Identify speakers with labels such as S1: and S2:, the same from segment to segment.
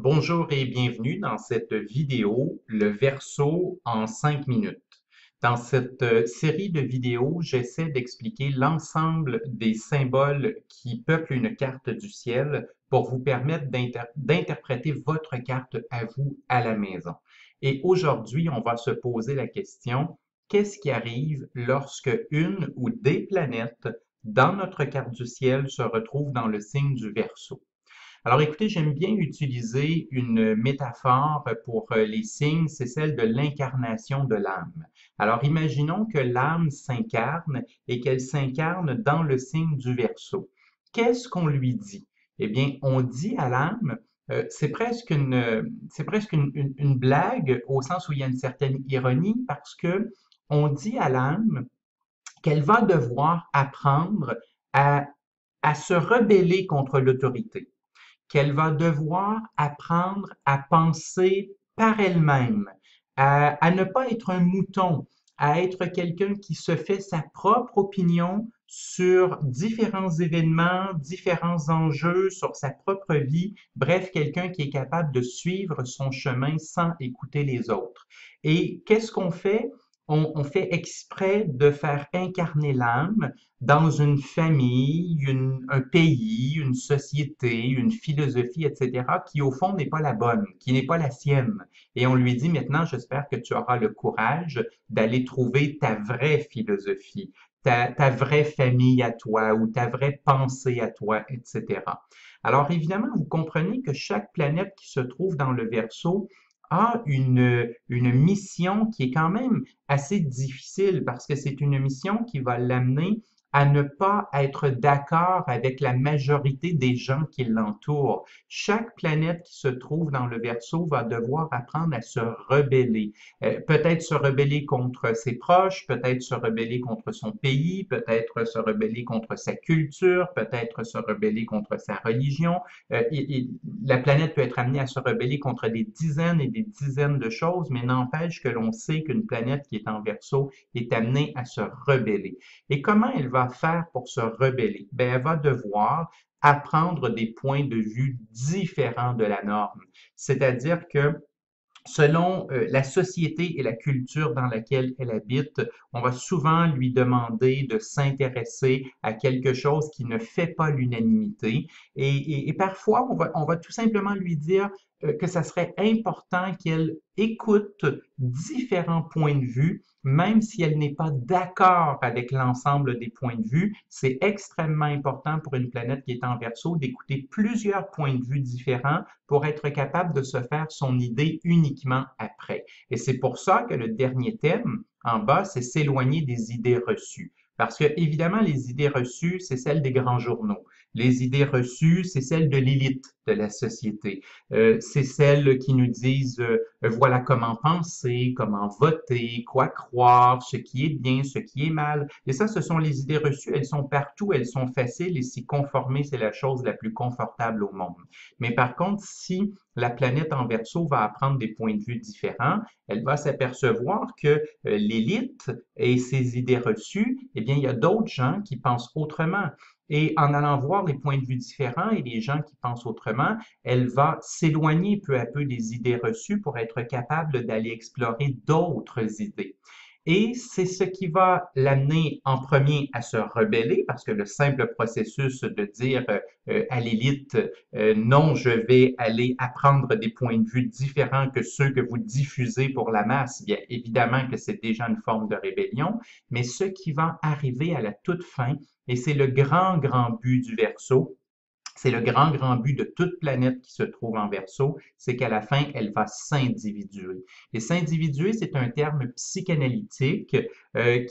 S1: Bonjour et bienvenue dans cette vidéo, le Verseau en 5 minutes. Dans cette série de vidéos, j'essaie d'expliquer l'ensemble des symboles qui peuplent une carte du ciel pour vous permettre d'interpréter votre carte à vous à la maison. Et aujourd'hui, on va se poser la question, qu'est-ce qui arrive lorsque une ou des planètes dans notre carte du ciel se retrouvent dans le signe du Verseau? Alors écoutez, j'aime bien utiliser une métaphore pour les signes, c'est celle de l'incarnation de l'âme. Alors imaginons que l'âme s'incarne et qu'elle s'incarne dans le signe du Verseau. Qu'est-ce qu'on lui dit? Eh bien, on dit à l'âme, c'est presque une blague au sens où il y a une certaine ironie parce que on dit à l'âme qu'elle va devoir apprendre à, à se rebeller contre l'autorité, qu'elle va devoir apprendre à penser par elle-même, à ne pas être un mouton, à être quelqu'un qui se fait sa propre opinion sur différents événements, différents enjeux, sur sa propre vie, bref, quelqu'un qui est capable de suivre son chemin sans écouter les autres. Et qu'est-ce qu'on fait? On fait exprès de faire incarner l'âme dans une famille, un pays, une société, une philosophie, etc., qui au fond n'est pas la bonne, qui n'est pas la sienne. Et on lui dit maintenant, j'espère que tu auras le courage d'aller trouver ta vraie philosophie, ta vraie famille à toi ou ta vraie pensée à toi, etc. Alors évidemment, vous comprenez que chaque planète qui se trouve dans le Verseau a une mission qui est quand même assez difficile parce que c'est une mission qui va l'amener à ne pas être d'accord avec la majorité des gens qui l'entourent. Chaque planète qui se trouve dans le Verseau va devoir apprendre à se rebeller. Peut-être se rebeller contre ses proches, peut-être se rebeller contre son pays, peut-être se rebeller contre sa culture, peut-être se rebeller contre sa religion. La planète peut être amenée à se rebeller contre des dizaines et des dizaines de choses, mais n'empêche que l'on sait qu'une planète qui est en Verseau est amenée à se rebeller. Et comment elle va faire pour se rebeller? Ben, elle va devoir apprendre des points de vue différents de la norme. C'est-à-dire que selon la société et la culture dans laquelle elle habite, on va souvent lui demander de s'intéresser à quelque chose qui ne fait pas l'unanimité. Et parfois, on va tout simplement lui dire que ça serait important qu'elle écoute différents points de vue, même si elle n'est pas d'accord avec l'ensemble des points de vue. C'est extrêmement important pour une planète qui est en Verseau d'écouter plusieurs points de vue différents pour être capable de se faire son idée uniquement après. Et c'est pour ça que le dernier thème en bas, c'est s'éloigner des idées reçues. Parce que, évidemment, les idées reçues, c'est celles des grands journaux. Les idées reçues, c'est celles de l'élite de la société. C'est celles qui nous disent voilà comment penser, comment voter, quoi croire, ce qui est bien, ce qui est mal. Et ça, ce sont les idées reçues. Elles sont partout, elles sont faciles et s'y conformer, c'est la chose la plus confortable au monde. Mais par contre, si la planète en Verseau va apprendre des points de vue différents, elle va s'apercevoir que l'élite et ses idées reçues, eh bien, il y a d'autres gens qui pensent autrement. Et en allant voir les points de vue différents et les gens qui pensent autrement, elle va s'éloigner peu à peu des idées reçues pour être capable d'aller explorer d'autres idées. Et c'est ce qui va l'amener en premier à se rebeller, parce que le simple processus de dire à l'élite, non, je vais aller apprendre des points de vue différents que ceux que vous diffusez pour la masse, bien évidemment que c'est déjà une forme de rébellion, mais ce qui va arriver à la toute fin, et c'est le grand but du Verseau, c'est le grand but de toute planète qui se trouve en Verseau, c'est qu'à la fin, elle va s'individuer. Et s'individuer, c'est un terme psychanalytique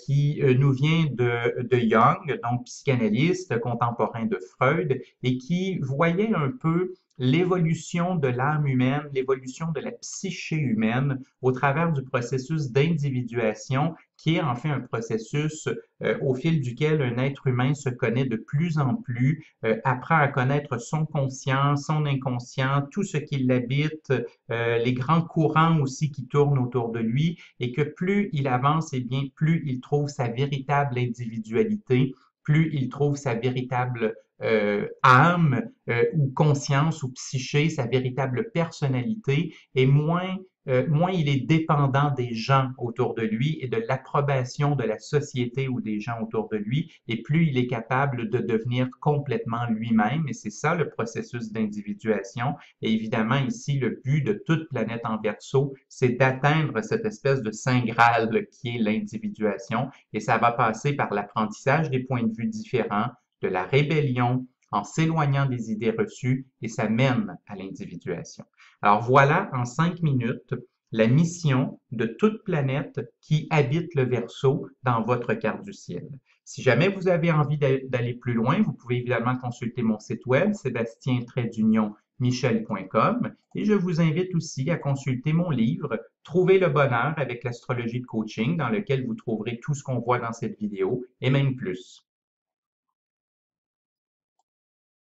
S1: qui nous vient de Jung, donc psychanalyste contemporain de Freud, et qui voyait un peu l'évolution de l'âme humaine, l'évolution de la psyché humaine au travers du processus d'individuation qui est en fait un processus au fil duquel un être humain se connaît de plus en plus, apprend à connaître son conscient, son inconscient, tout ce qui l'habite, les grands courants aussi qui tournent autour de lui, et que plus il avance, et bien plus il trouve sa véritable individualité, plus il trouve sa véritable âme ou conscience ou psyché, sa véritable personnalité, et moins il est dépendant des gens autour de lui et de l'approbation de la société ou des gens autour de lui, et plus il est capable de devenir complètement lui-même. Et c'est ça le processus d'individuation. Et évidemment, ici, le but de toute planète en Verseau, c'est d'atteindre cette espèce de saint Graal qui est l'individuation. Et ça va passer par l'apprentissage des points de vue différents, de la rébellion, en s'éloignant des idées reçues, et ça mène à l'individuation. Alors voilà, en 5 minutes, la mission de toute planète qui habite le Verseau dans votre carte du ciel. Si jamais vous avez envie d'aller plus loin, vous pouvez évidemment consulter mon site web, sébastien-michel.com, et je vous invite aussi à consulter mon livre Trouver le bonheur avec l'astrologie de coaching, dans lequel vous trouverez tout ce qu'on voit dans cette vidéo et même plus.